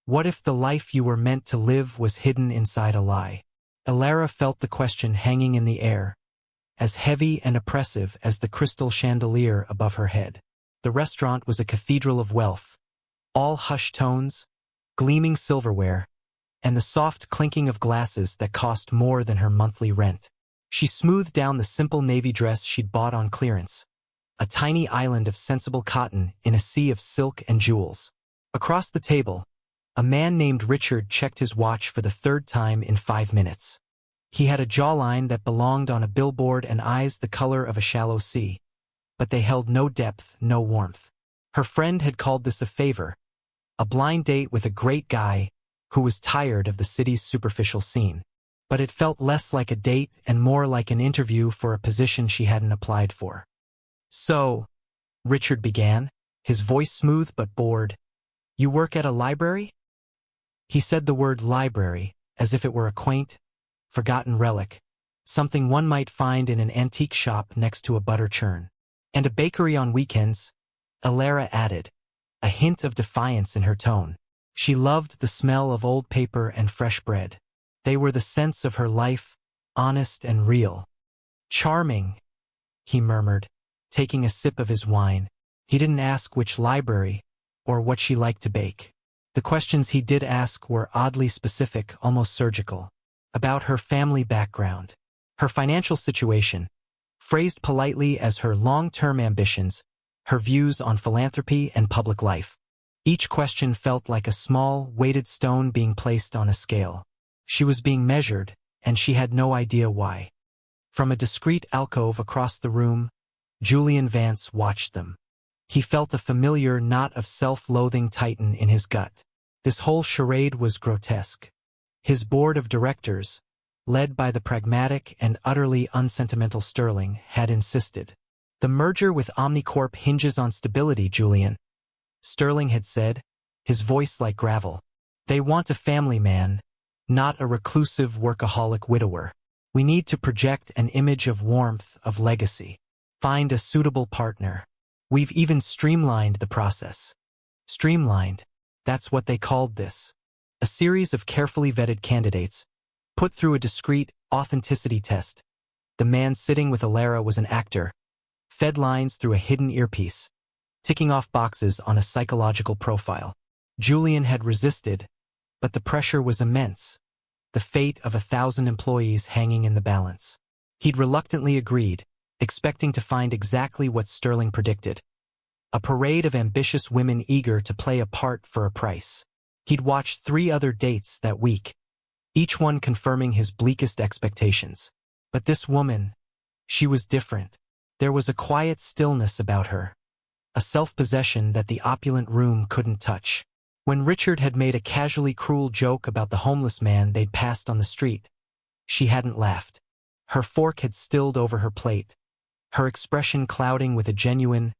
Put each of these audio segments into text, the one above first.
What if the life you were meant to live was hidden inside a lie? Alara felt the question hanging in the air, as heavy and oppressive as the crystal chandelier above her head. The restaurant was a cathedral of wealth, all hushed tones, gleaming silverware, and the soft clinking of glasses that cost more than her monthly rent. She smoothed down the simple navy dress she'd bought on clearance, a tiny island of sensible cotton in a sea of silk and jewels. Across the table, a man named Richard checked his watch for the third time in 5 minutes. He had a jawline that belonged on a billboard and eyes the color of a shallow sea, but they held no depth, no warmth. Her friend had called this a favor, a blind date with a great guy who was tired of the city's superficial scene. But it felt less like a date and more like an interview for a position she hadn't applied for. "So," Richard began, his voice smooth but bored, "you work at a library?" He said the word library as if it were a quaint, forgotten relic, something one might find in an antique shop next to a butter churn. "And a bakery on weekends," Alara added, a hint of defiance in her tone. She loved the smell of old paper and fresh bread. They were the sense of her life, honest and real. "Charming," he murmured, taking a sip of his wine. He didn't ask which library or what she liked to bake. The questions he did ask were oddly specific, almost surgical, about her family background, her financial situation, phrased politely as her long-term ambitions, her views on philanthropy and public life. Each question felt like a small, weighted stone being placed on a scale. She was being measured, and she had no idea why. From a discreet alcove across the room, Julian Vance watched them. He felt a familiar knot of self-loathing tighten in his gut. This whole charade was grotesque. His board of directors, led by the pragmatic and utterly unsentimental Sterling, had insisted. "The merger with Omnicorp hinges on stability, Julian," Sterling had said, his voice like gravel. "They want a family man, not a reclusive workaholic widower. We need to project an image of warmth, of legacy. Find a suitable partner. We've even streamlined the process." Streamlined, that's what they called this. A series of carefully vetted candidates, put through a discreet authenticity test. The man sitting with Alara was an actor, fed lines through a hidden earpiece, ticking off boxes on a psychological profile. Julian had resisted, but the pressure was immense, the fate of 1,000 employees hanging in the balance. He'd reluctantly agreed, expecting to find exactly what Sterling predicted. A parade of ambitious women eager to play a part for a price. He'd watched 3 other dates that week, each one confirming his bleakest expectations. But this woman, she was different. There was a quiet stillness about her, a self-possession that the opulent room couldn't touch. When Richard had made a casually cruel joke about the homeless man they'd passed on the street, she hadn't laughed. Her fork had stilled over her plate, her expression clouding with a genuine,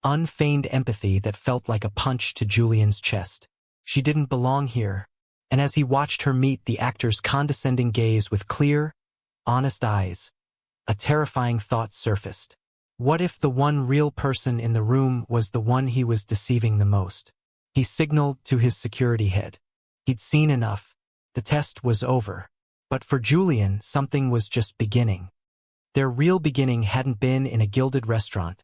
unfeigned empathy that felt like a punch to Julian's chest. She didn't belong here, and as he watched her meet the actor's condescending gaze with clear, honest eyes, a terrifying thought surfaced. What if the one real person in the room was the one he was deceiving the most? He signaled to his security head. He'd seen enough. The test was over. But for Julian, something was just beginning. Their real beginning hadn't been in a gilded restaurant,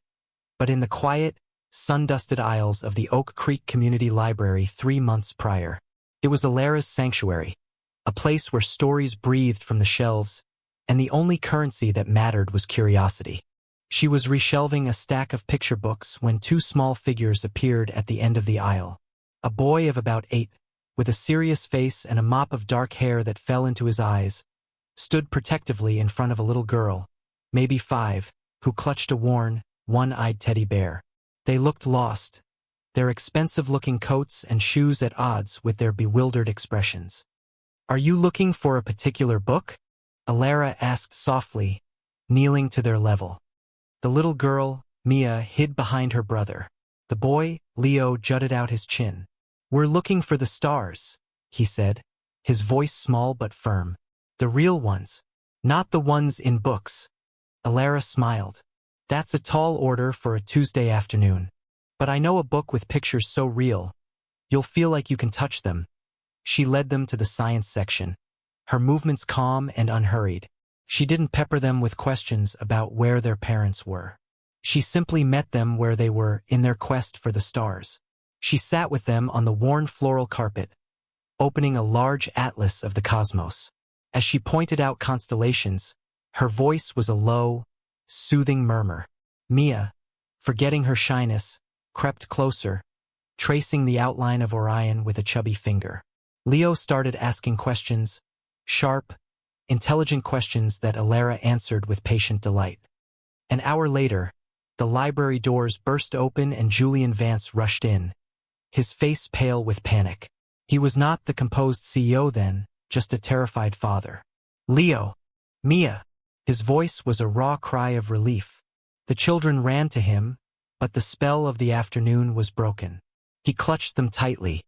but in the quiet, sun-dusted aisles of the Oak Creek Community Library 3 months prior. It was Alara's sanctuary, a place where stories breathed from the shelves, and the only currency that mattered was curiosity. She was reshelving a stack of picture books when 2 small figures appeared at the end of the aisle. A boy of about 8, with a serious face and a mop of dark hair that fell into his eyes, stood protectively in front of a little girl, maybe 5, who clutched a worn, one-eyed teddy bear. They looked lost, their expensive-looking coats and shoes at odds with their bewildered expressions. "Are you looking for a particular book?" Alara asked softly, kneeling to their level. The little girl, Mia, hid behind her brother. The boy, Leo, jutted out his chin. "We're looking for the stars," he said, his voice small but firm. "The real ones, not the ones in books." Alara smiled. "That's a tall order for a Tuesday afternoon. But I know a book with pictures so real, you'll feel like you can touch them, She led them to the science section, her movements calm and unhurried. She didn't pepper them with questions about where their parents were. She simply met them where they were in their quest for the stars. She sat with them on the worn floral carpet, opening a large atlas of the cosmos. As she pointed out constellations, her voice was a low, soothing murmur. Mia, forgetting her shyness, crept closer, tracing the outline of Orion with a chubby finger. Leo started asking questions, sharp, intelligent questions that Alara answered with patient delight. An hour later, the library doors burst open and Julian Vance rushed in, his face pale with panic. He was not the composed CEO then, just a terrified father. Leo! Mia! His voice was a raw cry of relief. The children ran to him, but the spell of the afternoon was broken. He clutched them tightly,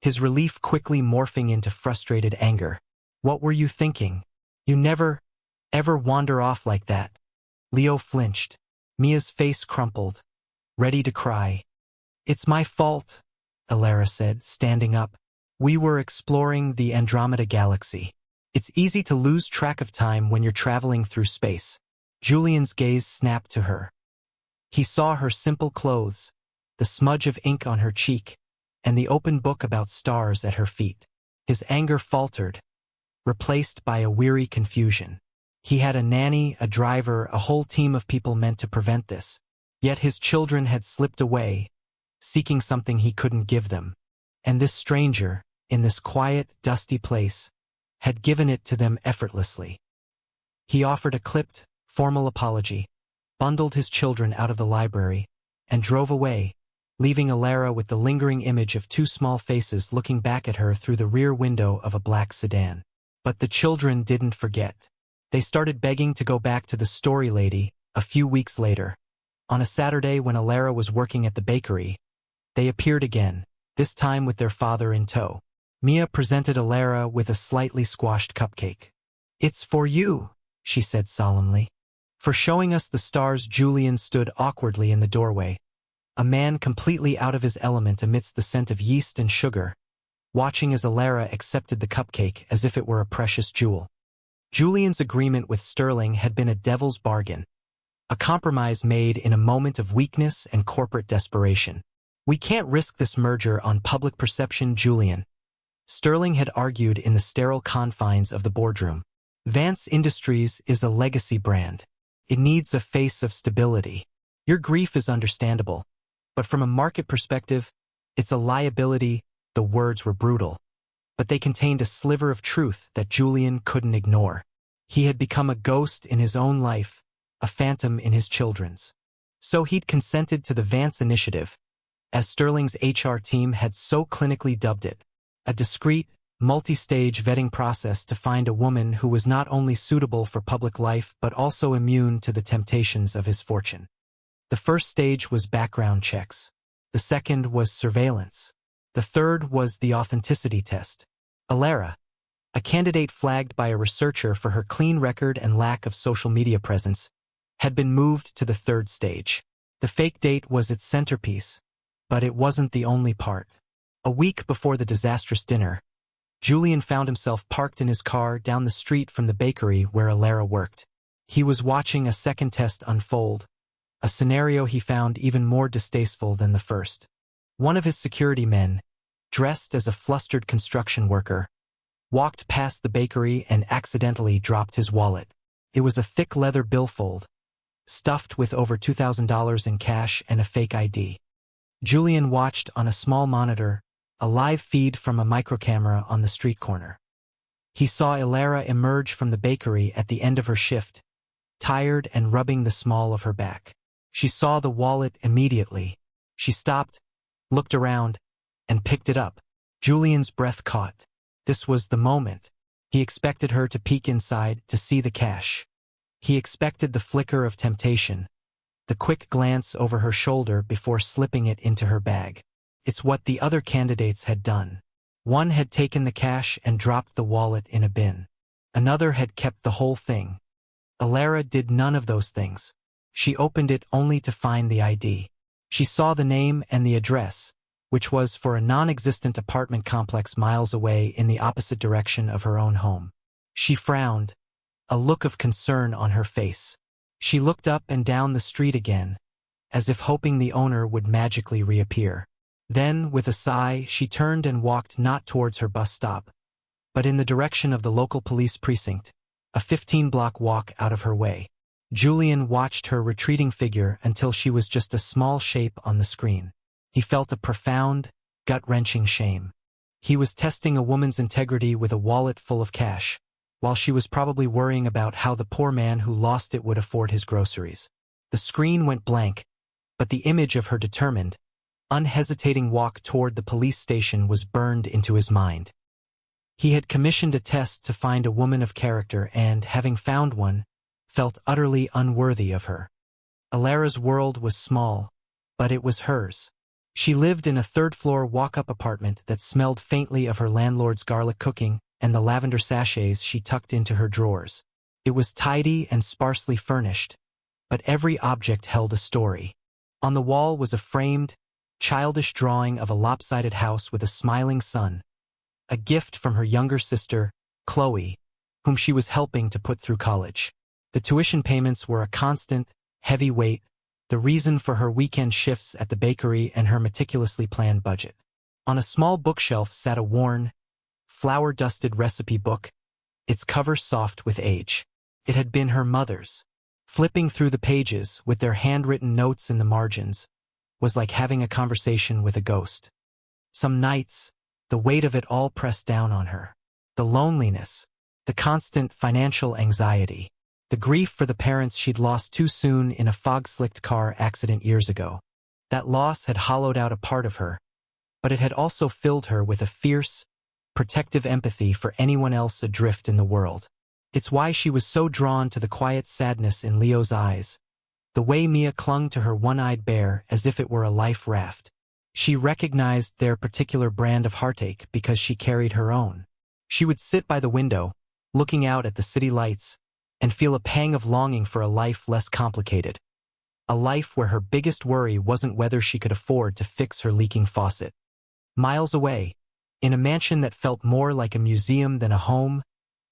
his relief quickly morphing into frustrated anger. What were you thinking? You never, ever wander off like that. Leo flinched. Mia's face crumpled, ready to cry. It's my fault, Alara said, standing up. We were exploring the Andromeda galaxy. It's easy to lose track of time when you're traveling through space. Julian's gaze snapped to her. He saw her simple clothes, the smudge of ink on her cheek, and the open book about stars at her feet. His anger faltered, replaced by a weary confusion. He had a nanny, a driver, a whole team of people meant to prevent this. Yet his children had slipped away, seeking something he couldn't give them. And this stranger, in this quiet, dusty place, had given it to them effortlessly. He offered a clipped, formal apology, bundled his children out of the library, and drove away, leaving Alara with the lingering image of two small faces looking back at her through the rear window of a black sedan. But the children didn't forget. They started begging to go back to the story lady a few weeks later. On a Saturday when Alara was working at the bakery, they appeared again, this time with their father in tow. Mia presented Alara with a slightly squashed cupcake. It's for you, she said solemnly. For showing us the stars. Julian stood awkwardly in the doorway, a man completely out of his element amidst the scent of yeast and sugar, watching as Alara accepted the cupcake as if it were a precious jewel. Julian's agreement with Sterling had been a devil's bargain, a compromise made in a moment of weakness and corporate desperation. We can't risk this merger on public perception, Julian. Sterling had argued in the sterile confines of the boardroom. Vance Industries is a legacy brand. It needs a face of stability. Your grief is understandable, but from a market perspective, it's a liability. The words were brutal, but they contained a sliver of truth that Julian couldn't ignore. He had become a ghost in his own life, a phantom in his children's. So he'd consented to the Vance Initiative, as Sterling's HR team had so clinically dubbed it, a discreet, multi-stage vetting process to find a woman who was not only suitable for public life but also immune to the temptations of his fortune. The first stage was background checks. The second was surveillance. The third was the authenticity test. Alara, a candidate flagged by a researcher for her clean record and lack of social media presence, had been moved to the third stage. The fake date was its centerpiece, but it wasn't the only part. A week before the disastrous dinner, Julian found himself parked in his car down the street from the bakery where Alara worked. He was watching a second test unfold, a scenario he found even more distasteful than the first. One of his security men, dressed as a flustered construction worker, walked past the bakery and accidentally dropped his wallet. It was a thick leather billfold, stuffed with over $2,000 in cash and a fake ID. Julian watched on a small monitor, a live feed from a microcamera on the street corner. He saw Alara emerge from the bakery at the end of her shift, tired and rubbing the small of her back. She saw the wallet immediately. She stopped, looked around, and picked it up. Julian's breath caught. This was the moment. He expected her to peek inside to see the cash. He expected the flicker of temptation, the quick glance over her shoulder before slipping it into her bag. It's what the other candidates had done. One had taken the cash and dropped the wallet in a bin. Another had kept the whole thing. Alara did none of those things. She opened it only to find the ID. She saw the name and the address, which was for a non-existent apartment complex miles away in the opposite direction of her own home. She frowned, a look of concern on her face. She looked up and down the street again, as if hoping the owner would magically reappear. Then, with a sigh, she turned and walked not towards her bus stop, but in the direction of the local police precinct, a 15-block walk out of her way. Julian watched her retreating figure until she was just a small shape on the screen. He felt a profound, gut-wrenching shame. He was testing a woman's integrity with a wallet full of cash, while she was probably worrying about how the poor man who lost it would afford his groceries. The screen went blank, but the image of her determined, unhesitating walk toward the police station was burned into his mind. He had commissioned a test to find a woman of character and, having found one, felt utterly unworthy of her. Alara's world was small, but it was hers. She lived in a third-floor walk-up apartment that smelled faintly of her landlord's garlic cooking and the lavender sachets she tucked into her drawers. It was tidy and sparsely furnished, but every object held a story. On the wall was a framed, childish drawing of a lopsided house with a smiling sun, a gift from her younger sister, Chloe, whom she was helping to put through college. The tuition payments were a constant, heavy weight, the reason for her weekend shifts at the bakery and her meticulously planned budget. On a small bookshelf sat a worn, flour-dusted recipe book, its cover soft with age. It had been her mother's. Flipping through the pages, with their handwritten notes in the margins, was like having a conversation with a ghost. Some nights, the weight of it all pressed down on her. The loneliness, the constant financial anxiety, the grief for the parents she'd lost too soon in a fog-slicked car accident years ago. That loss had hollowed out a part of her, but it had also filled her with a fierce, protective empathy for anyone else adrift in the world. It's why she was so drawn to the quiet sadness in Leo's eyes, the way Mia clung to her one-eyed bear as if it were a life raft. She recognized their particular brand of heartache because she carried her own. She would sit by the window, looking out at the city lights, and feel a pang of longing for a life less complicated. A life where her biggest worry wasn't whether she could afford to fix her leaking faucet. Miles away, in a mansion that felt more like a museum than a home,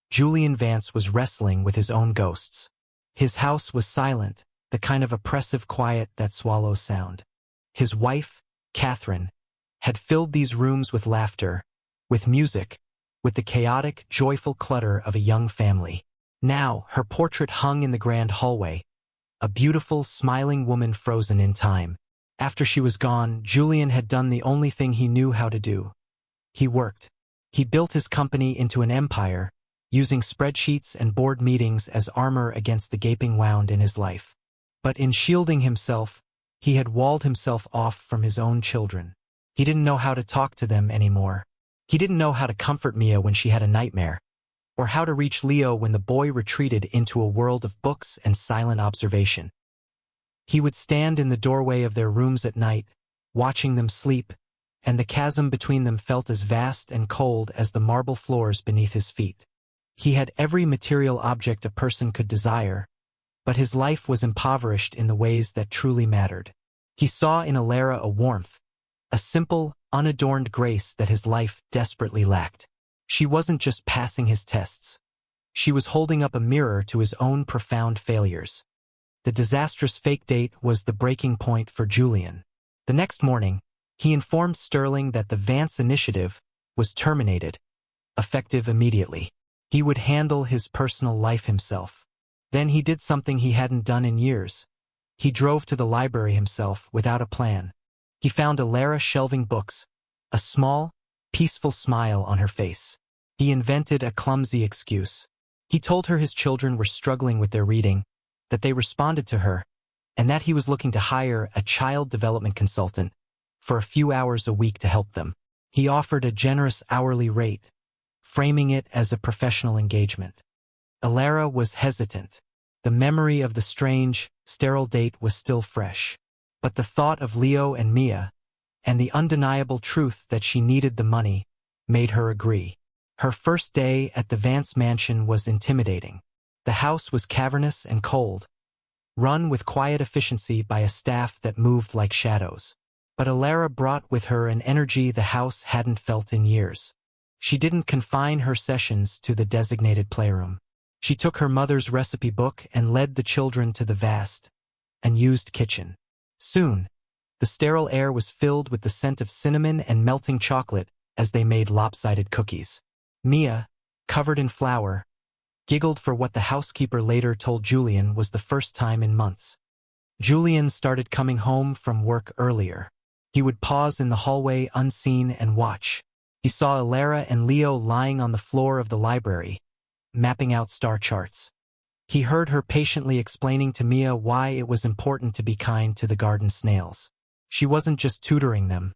Julian Vance was wrestling with his own ghosts. His house was silent, the kind of oppressive quiet that swallows sound. His wife, Catherine, had filled these rooms with laughter, with music, with the chaotic, joyful clutter of a young family. Now, her portrait hung in the grand hallway, a beautiful, smiling woman frozen in time. After she was gone, Julian had done the only thing he knew how to do. He worked. He built his company into an empire, using spreadsheets and board meetings as armor against the gaping wound in his life. But in shielding himself, he had walled himself off from his own children. He didn't know how to talk to them anymore. He didn't know how to comfort Mia when she had a nightmare, or how to reach Leo when the boy retreated into a world of books and silent observation. He would stand in the doorway of their rooms at night, watching them sleep, and the chasm between them felt as vast and cold as the marble floors beneath his feet. He had every material object a person could desire, but his life was impoverished in the ways that truly mattered. He saw in Alara a warmth, a simple, unadorned grace that his life desperately lacked. She wasn't just passing his tests. She was holding up a mirror to his own profound failures. The disastrous fake date was the breaking point for Julian. The next morning, he informed Sterling that the Vance initiative was terminated, effective immediately. He would handle his personal life himself. Then he did something he hadn't done in years. He drove to the library himself without a plan. He found Alara shelving books, a small, peaceful smile on her face. He invented a clumsy excuse. He told her his children were struggling with their reading, that they responded to her, and that he was looking to hire a child development consultant for a few hours a week to help them. He offered a generous hourly rate, framing it as a professional engagement. Alara was hesitant. The memory of the strange, sterile date was still fresh. But the thought of Leo and Mia, and the undeniable truth that she needed the money, made her agree. Her first day at the Vance mansion was intimidating. The house was cavernous and cold, run with quiet efficiency by a staff that moved like shadows. But Alara brought with her an energy the house hadn't felt in years. She didn't confine her sessions to the designated playroom. She took her mother's recipe book and led the children to the vast, unused kitchen. Soon, the sterile air was filled with the scent of cinnamon and melting chocolate as they made lopsided cookies. Mia, covered in flour, giggled for what the housekeeper later told Julian was the first time in months. Julian started coming home from work earlier. He would pause in the hallway unseen and watch. He saw Alara and Leo lying on the floor of the library, mapping out star charts. He heard her patiently explaining to Mia why it was important to be kind to the garden snails. She wasn't just tutoring them.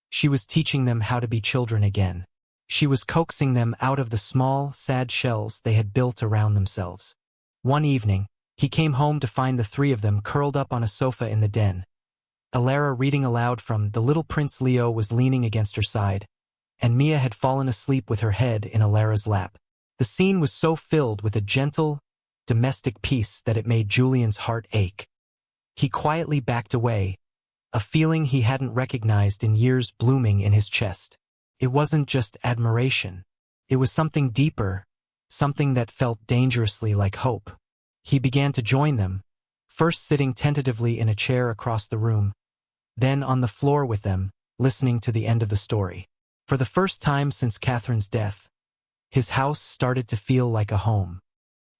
She was teaching them how to be children again. She was coaxing them out of the small, sad shells they had built around themselves. One evening, he came home to find the three of them curled up on a sofa in the den. Alara reading aloud from The Little Prince. Leo was leaning against her side, and Mia had fallen asleep with her head in Alara's lap. The scene was so filled with a gentle, domestic peace that it made Julian's heart ache. He quietly backed away, a feeling he hadn't recognized in years blooming in his chest. It wasn't just admiration. It was something deeper, something that felt dangerously like hope. He began to join them, first sitting tentatively in a chair across the room, then on the floor with them, listening to the end of the story. For the first time since Catherine's death, his house started to feel like a home.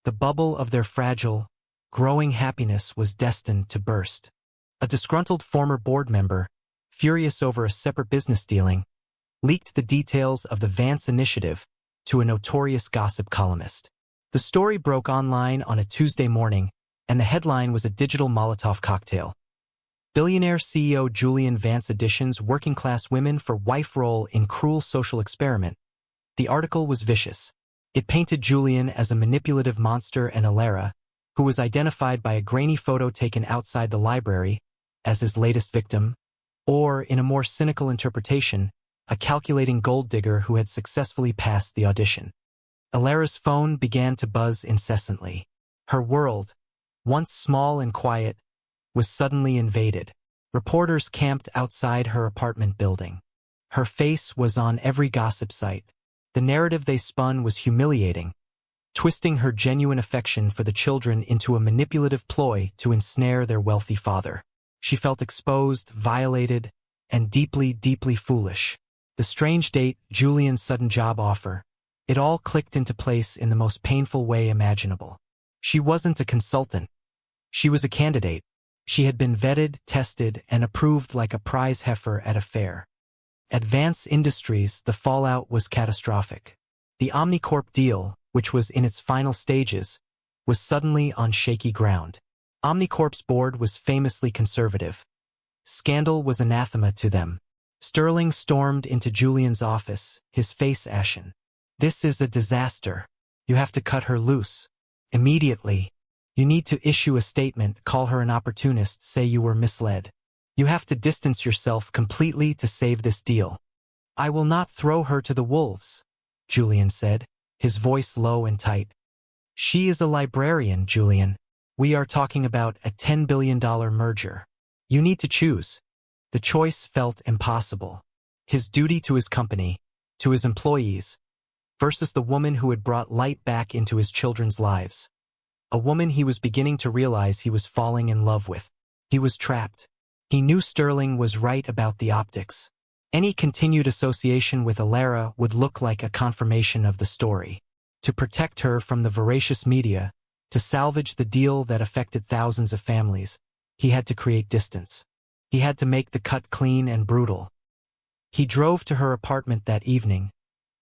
The bubble of their fragile, growing happiness was destined to burst. A disgruntled former board member, furious over a separate business dealing, leaked the details of the Vance initiative to a notorious gossip columnist. The story broke online on a Tuesday morning, and the headline was a digital Molotov cocktail. Billionaire CEO Julian Vance auditions working-class women for wife role in cruel social experiment. The article was vicious. It painted Julian as a manipulative monster and Alara, who was identified by a grainy photo taken outside the library, as his latest victim, or, in a more cynical interpretation, a calculating gold digger who had successfully passed the audition. Alara's phone began to buzz incessantly. Her world, once small and quiet, was suddenly invaded. Reporters camped outside her apartment building. Her face was on every gossip site. The narrative they spun was humiliating, twisting her genuine affection for the children into a manipulative ploy to ensnare their wealthy father. She felt exposed, violated, and deeply, deeply foolish. The strange date, Julian's sudden job offer, it all clicked into place in the most painful way imaginable. She wasn't a consultant. She was a candidate. She had been vetted, tested, and approved like a prize heifer at a fair. At Vance Industries, the fallout was catastrophic. The Omnicorp deal, which was in its final stages, was suddenly on shaky ground. Omnicorp's board was famously conservative. Scandal was anathema to them. Sterling stormed into Julian's office, his face ashen. "This is a disaster. You have to cut her loose. Immediately. You need to issue a statement, call her an opportunist, say you were misled. You have to distance yourself completely to save this deal." "I will not throw her to the wolves," Julian said, his voice low and tight. "She is a librarian, Julian. We are talking about a $10 billion merger. You need to choose." The choice felt impossible. His duty to his company, to his employees, versus the woman who had brought light back into his children's lives. A woman he was beginning to realize he was falling in love with. He was trapped. He knew Sterling was right about the optics. Any continued association with Alara would look like a confirmation of the story. To protect her from the voracious media, to salvage the deal that affected thousands of families, he had to create distance. He had to make the cut clean and brutal. He drove to her apartment that evening,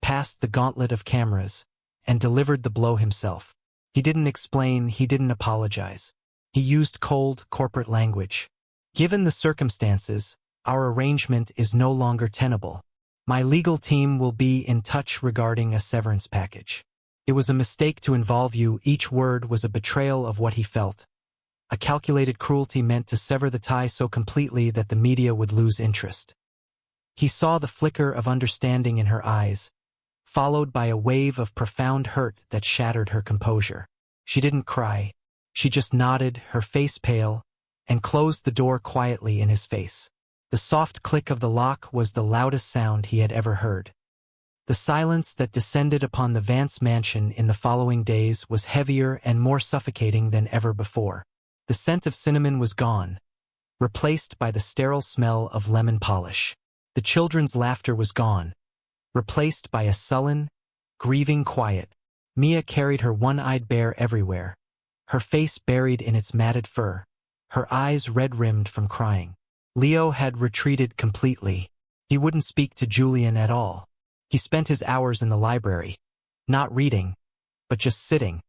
passed the gauntlet of cameras, and delivered the blow himself. He didn't explain, he didn't apologize. He used cold, corporate language. "Given the circumstances, our arrangement is no longer tenable. My legal team will be in touch regarding a severance package. It was a mistake to involve you." Each word was a betrayal of what he felt. A calculated cruelty meant to sever the tie so completely that the media would lose interest. He saw the flicker of understanding in her eyes, followed by a wave of profound hurt that shattered her composure. She didn't cry. She just nodded, her face pale, and closed the door quietly in his face. The soft click of the lock was the loudest sound he had ever heard. The silence that descended upon the Vance mansion in the following days was heavier and more suffocating than ever before. The scent of cinnamon was gone, replaced by the sterile smell of lemon polish. The children's laughter was gone, replaced by a sullen, grieving quiet. Mia carried her one-eyed bear everywhere, her face buried in its matted fur, her eyes red-rimmed from crying. Leo had retreated completely. He wouldn't speak to Julian at all. He spent his hours in the library, not reading, but just sitting,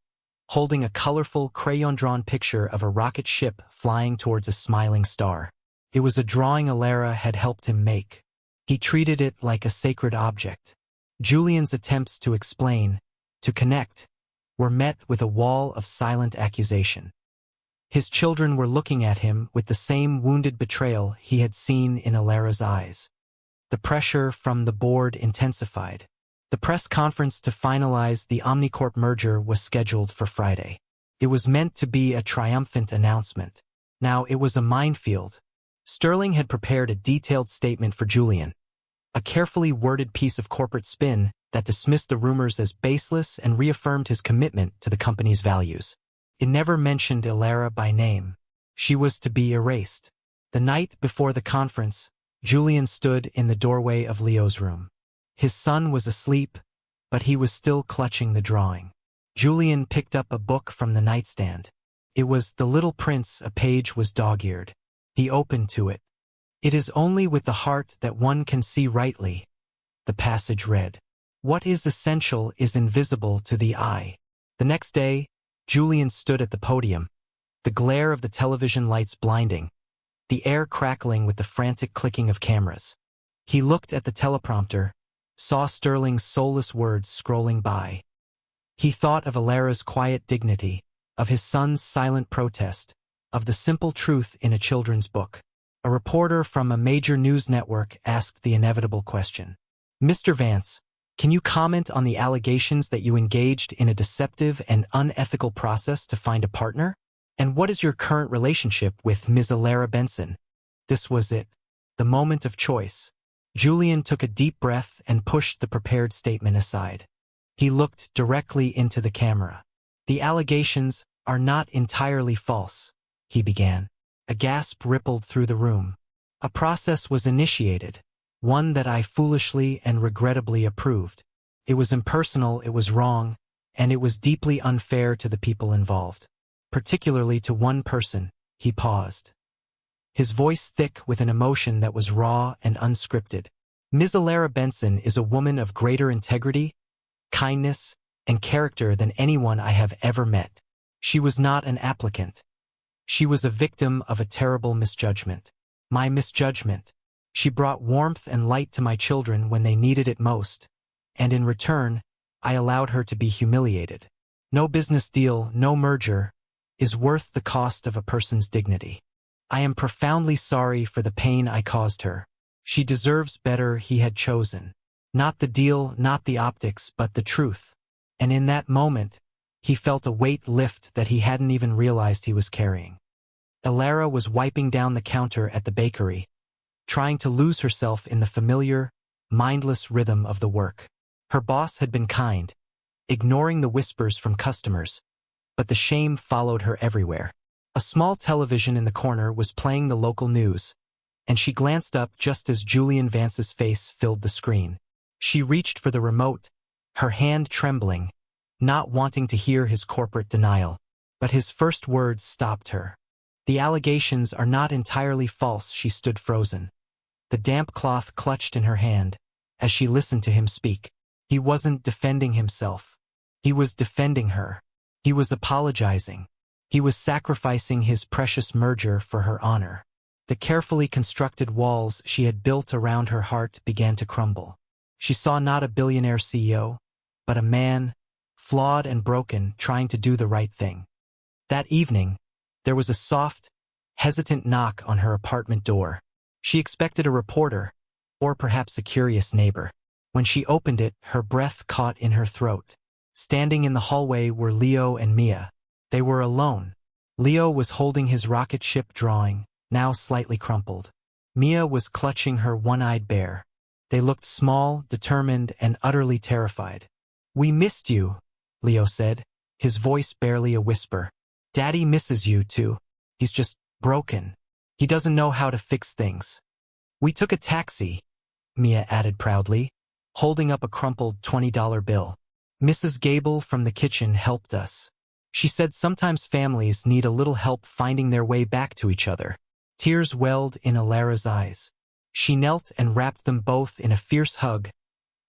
holding a colorful crayon-drawn picture of a rocket ship flying towards a smiling star. It was a drawing Alara had helped him make. He treated it like a sacred object. Julian's attempts to explain, to connect, were met with a wall of silent accusation. His children were looking at him with the same wounded betrayal he had seen in Alara's eyes. The pressure from the board intensified. The press conference to finalize the Omnicorp merger was scheduled for Friday. It was meant to be a triumphant announcement. Now it was a minefield. Sterling had prepared a detailed statement for Julian, a carefully worded piece of corporate spin that dismissed the rumors as baseless and reaffirmed his commitment to the company's values. It never mentioned Alara by name. She was to be erased. The night before the conference, Julian stood in the doorway of Leo's room. His son was asleep, but he was still clutching the drawing. Julian picked up a book from the nightstand. It was The Little Prince. A page was dog-eared. He opened to it. "It is only with the heart that one can see rightly," the passage read. "What is essential is invisible to the eye." The next day, Julian stood at the podium, the glare of the television lights blinding, the air crackling with the frantic clicking of cameras. He looked at the teleprompter, saw Sterling's soulless words scrolling by. He thought of Alara's quiet dignity, of his son's silent protest, of the simple truth in a children's book. A reporter from a major news network asked the inevitable question. "Mr. Vance, can you comment on the allegations that you engaged in a deceptive and unethical process to find a partner? And what is your current relationship with Ms. Alara Benson?" This was it, the moment of choice. Julian took a deep breath and pushed the prepared statement aside. He looked directly into the camera. "The allegations are not entirely false," he began. A gasp rippled through the room. "A process was initiated, one that I foolishly and regrettably approved. It was impersonal, it was wrong, and it was deeply unfair to the people involved. Particularly to one person." He paused, his voice thick with an emotion that was raw and unscripted. "Ms. Alara Benson is a woman of greater integrity, kindness, and character than anyone I have ever met. She was not an applicant. She was a victim of a terrible misjudgment. My misjudgment. She brought warmth and light to my children when they needed it most, and in return, I allowed her to be humiliated. No business deal, no merger, is worth the cost of a person's dignity. I am profoundly sorry for the pain I caused her. She deserves better. He had chosen. Not the deal, not the optics, but the truth. And in that moment, he felt a weight lift that he hadn't even realized he was carrying. Alara was wiping down the counter at the bakery, trying to lose herself in the familiar, mindless rhythm of the work. Her boss had been kind, ignoring the whispers from customers, but the shame followed her everywhere. A small television in the corner was playing the local news, and she glanced up just as Julian Vance's face filled the screen. She reached for the remote, her hand trembling, not wanting to hear his corporate denial. But his first words stopped her. "The allegations are not entirely false." She stood frozen, the damp cloth clutched in her hand, as she listened to him speak. He wasn't defending himself. He was defending her. He was apologizing. He was sacrificing his precious merger for her honor. The carefully constructed walls she had built around her heart began to crumble. She saw not a billionaire CEO, but a man, flawed and broken, trying to do the right thing. That evening, there was a soft, hesitant knock on her apartment door. She expected a reporter, or perhaps a curious neighbor. When she opened it, her breath caught in her throat. Standing in the hallway were Leo and Mia. They were alone. Leo was holding his rocket ship drawing, now slightly crumpled. Mia was clutching her one-eyed bear. They looked small, determined, and utterly terrified. "We missed you," Leo said, his voice barely a whisper. "Daddy misses you, too. He's just broken. He doesn't know how to fix things." "We took a taxi," Mia added proudly, holding up a crumpled $20 bill. "Mrs. Gable from the kitchen helped us. She said sometimes families need a little help finding their way back to each other." Tears welled in Alara's eyes. She knelt and wrapped them both in a fierce hug,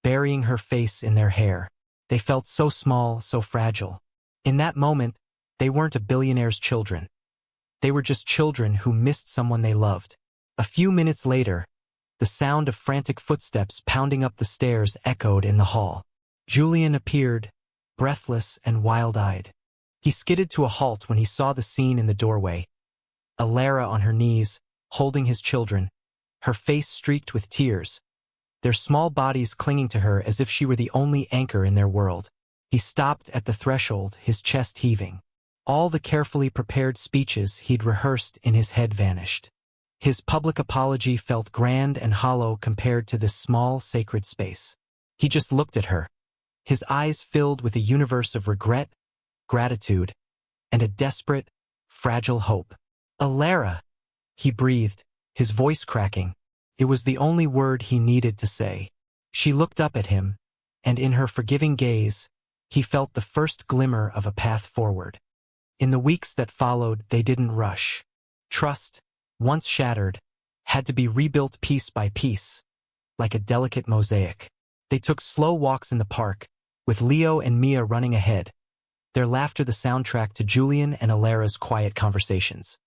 burying her face in their hair. They felt so small, so fragile. In that moment, they weren't a billionaire's children. They were just children who missed someone they loved. A few minutes later, the sound of frantic footsteps pounding up the stairs echoed in the hall. Julian appeared, breathless and wild-eyed. He skidded to a halt when he saw the scene in the doorway. Alara on her knees, holding his children, her face streaked with tears, their small bodies clinging to her as if she were the only anchor in their world. He stopped at the threshold, his chest heaving. All the carefully prepared speeches he'd rehearsed in his head vanished. His public apology felt grand and hollow compared to this small, sacred space. He just looked at her, his eyes filled with a universe of regret, gratitude, and a desperate, fragile hope. "Alara," he breathed, his voice cracking. It was the only word he needed to say. She looked up at him, and in her forgiving gaze, he felt the first glimmer of a path forward. In the weeks that followed, they didn't rush. Trust, once shattered, had to be rebuilt piece by piece, like a delicate mosaic. They took slow walks in the park, with Leo and Mia running ahead, their laughter the soundtrack to Julian and Alara's quiet conversations.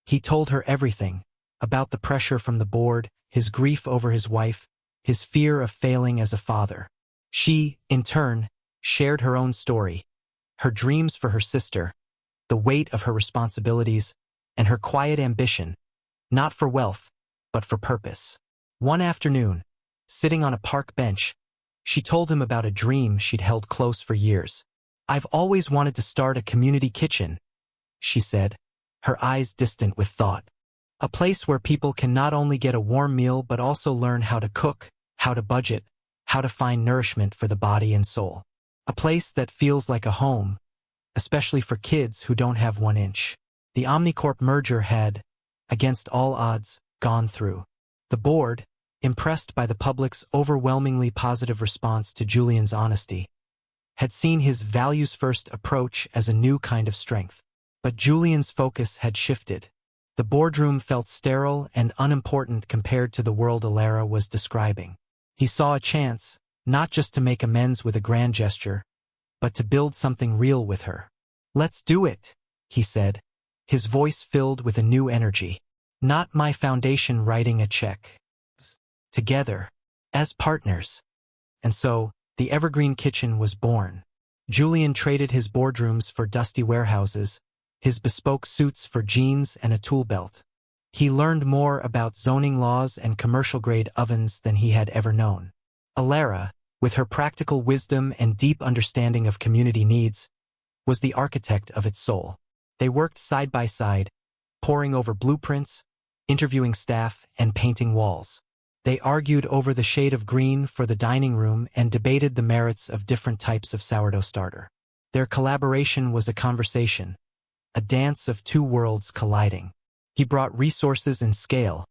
He told her everything, about the pressure from the board, his grief over his wife, his fear of failing as a father. She, in turn, shared her own story, her dreams for her sister, the weight of her responsibilities, and her quiet ambition, not for wealth, but for purpose. One afternoon, sitting on a park bench, she told him about a dream she'd held close for years. "I've always wanted to start a community kitchen," she said, her eyes distant with thought. "A place where people can not only get a warm meal but also learn how to cook, how to budget, how to find nourishment for the body and soul. A place that feels like a home, especially for kids who don't have 1 inch." The Omnicorp merger had, against all odds, gone through. The board, impressed by the public's overwhelmingly positive response to Julian's honesty, had seen his values-first approach as a new kind of strength. But Julian's focus had shifted. The boardroom felt sterile and unimportant compared to the world Alara was describing. He saw a chance, not just to make amends with a grand gesture, but to build something real with her. "Let's do it," he said, his voice filled with a new energy. "Not my foundation writing a check. Together, as partners." And so, the Evergreen Kitchen was born. Julian traded his boardrooms for dusty warehouses, his bespoke suits for jeans and a tool belt. He learned more about zoning laws and commercial-grade ovens than he had ever known. Alara, with her practical wisdom and deep understanding of community needs, was the architect of its soul. They worked side by side, poring over blueprints, interviewing staff, and painting walls. They argued over the shade of green for the dining room and debated the merits of different types of sourdough starter. Their collaboration was a conversation, a dance of two worlds colliding. He brought resources and scale.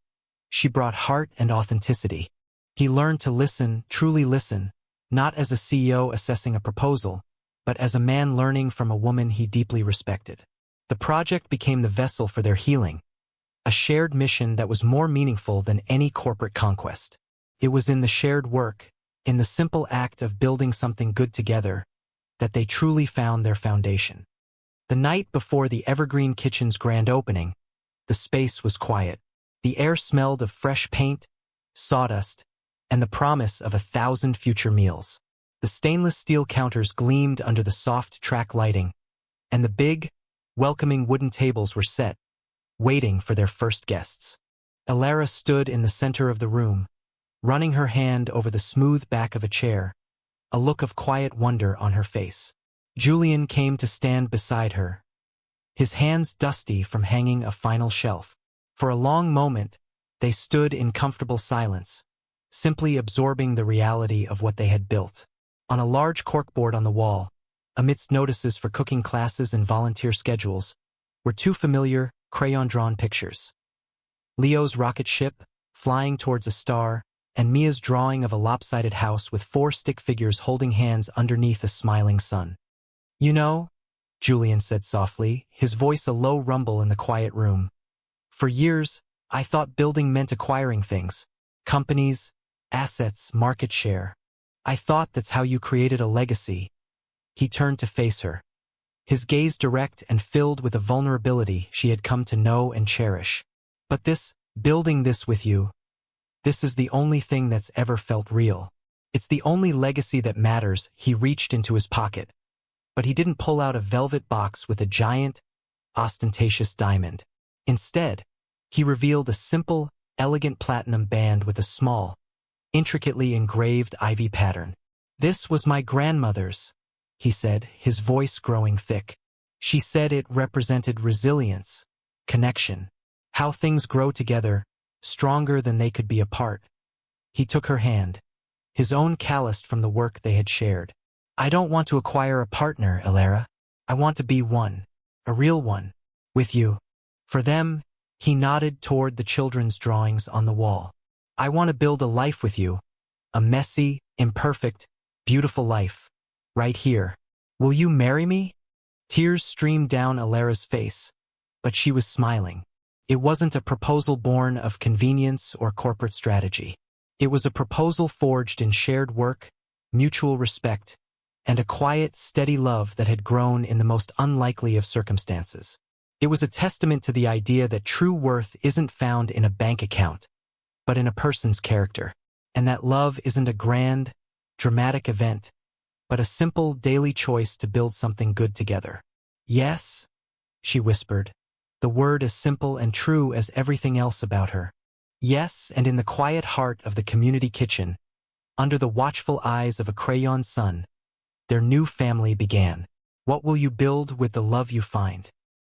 She brought heart and authenticity. He learned to listen, truly listen, not as a CEO assessing a proposal, but as a man learning from a woman he deeply respected. The project became the vessel for their healing, a shared mission that was more meaningful than any corporate conquest. It was in the shared work, in the simple act of building something good together, that they truly found their foundation. The night before the Evergreen Kitchen's grand opening, the space was quiet. The air smelled of fresh paint, sawdust, and the promise of 1,000 future meals. The stainless steel counters gleamed under the soft track lighting, and the big, welcoming wooden tables were set, waiting for their first guests. Alara stood in the center of the room, running her hand over the smooth back of a chair, a look of quiet wonder on her face. Julian came to stand beside her, his hands dusty from hanging a final shelf. For a long moment, They stood in comfortable silence, simply absorbing the reality of what they had built. On a large corkboard on the wall, amidst notices for cooking classes and volunteer schedules, were two familiar, crayon-drawn pictures. Leo's rocket ship, flying towards a star, and Mia's drawing of a lopsided house with 4 stick figures holding hands underneath a smiling sun. "You know," Julian said softly, his voice a low rumble in the quiet room, "for years, I thought building meant acquiring things. Companies, assets, market share. I thought that's how you created a legacy." He turned to face her, his gaze direct and filled with a vulnerability she had come to know and cherish. "But building this with you, this is the only thing that's ever felt real. It's the only legacy that matters." He reached into his pocket, but he didn't pull out a velvet box with a giant, ostentatious diamond. Instead, he revealed a simple, elegant platinum band with a small, intricately engraved ivy pattern. "This was my grandmother's," he said, his voice growing thick. "She said it represented resilience, connection, how things grow together, stronger than they could be apart." He took her hand, his own calloused from the work they had shared. "I don't want to acquire a partner, Elara. I want to be one, a real one, with you." For them, he nodded toward the children's drawings on the wall. "I want to build a life with you, a messy, imperfect, beautiful life, right here. Will you marry me?" Tears streamed down Elara's face, but she was smiling. It wasn't a proposal born of convenience or corporate strategy. It was a proposal forged in shared work, mutual respect, and a quiet, steady love that had grown in the most unlikely of circumstances. It was a testament to the idea that true worth isn't found in a bank account, but in a person's character, and that love isn't a grand, dramatic event, but a simple, daily choice to build something good together. "Yes," she whispered, the word as simple and true as everything else about her. Yes, and in the quiet heart of the community kitchen, under the watchful eyes of a crayon son, their new family began. "What will you build with the love you find?"